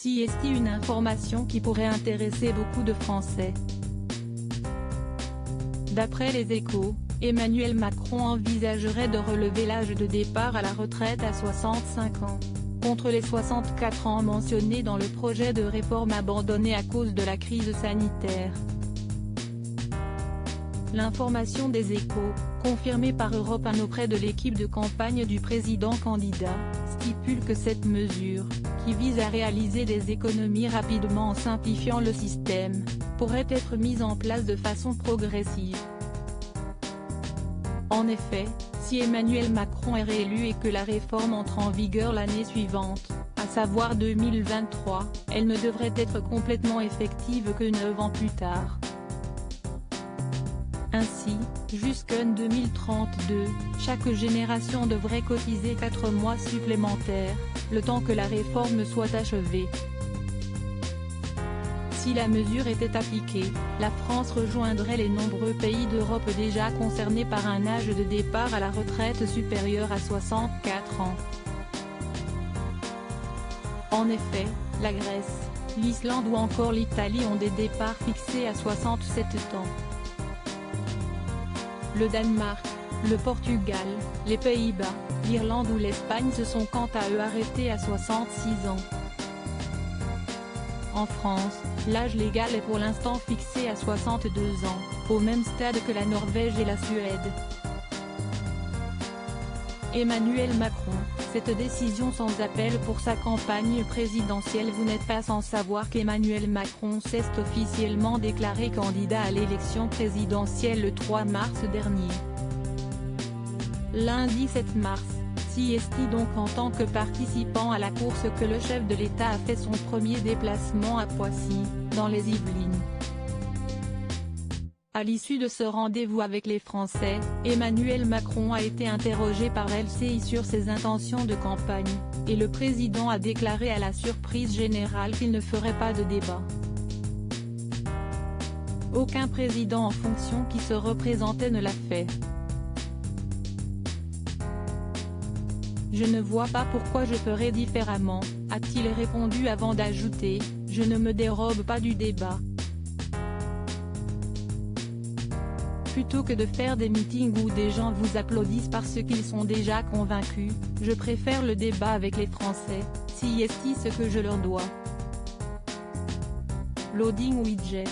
CST, une information qui pourrait intéresser beaucoup de Français. D'après les Échos, Emmanuel Macron envisagerait de relever l'âge de départ à la retraite à 65 ans, contre les 64 ans mentionnés dans le projet de réforme abandonné à cause de la crise sanitaire. L'information des Échos, confirmée par Europe 1 auprès de l'équipe de campagne du président candidat, stipule que cette mesure, qui vise à réaliser des économies rapidement en simplifiant le système, pourrait être mise en place de façon progressive. En effet, si Emmanuel Macron est réélu et que la réforme entre en vigueur l'année suivante, à savoir 2023, elle ne devrait être complètement effective que 9 ans plus tard. Ainsi, jusqu'en 2032, chaque génération devrait cotiser 4 mois supplémentaires, le temps que la réforme soit achevée. Si la mesure était appliquée, la France rejoindrait les nombreux pays d'Europe déjà concernés par un âge de départ à la retraite supérieur à 64 ans. En effet, la Grèce, l'Islande ou encore l'Italie ont des départs fixés à 67 ans. Le Danemark, le Portugal, les Pays-Bas, l'Irlande ou l'Espagne se sont quant à eux arrêtés à 66 ans. En France, l'âge légal est pour l'instant fixé à 62 ans, au même stade que la Norvège et la Suède. Emmanuel Macron, cette décision sans appel pour sa campagne présidentielle. Vous n'êtes pas sans savoir qu'Emmanuel Macron s'est officiellement déclaré candidat à l'élection présidentielle le 3 mars dernier. Lundi 7 mars, CST donc en tant que participant à la course que le chef de l'État a fait son premier déplacement à Poissy, dans les Yvelines. À l'issue de ce rendez-vous avec les Français, Emmanuel Macron a été interrogé par LCI sur ses intentions de campagne, et le président a déclaré à la surprise générale qu'il ne ferait pas de débat. Aucun président en fonction qui se représentait ne l'a fait. Je ne vois pas pourquoi je ferais différemment, a-t-il répondu avant d'ajouter, je ne me dérobe pas du débat. Plutôt que de faire des meetings où des gens vous applaudissent parce qu'ils sont déjà convaincus, je préfère le débat avec les Français, si est-ce ce que je leur dois. Loading widget.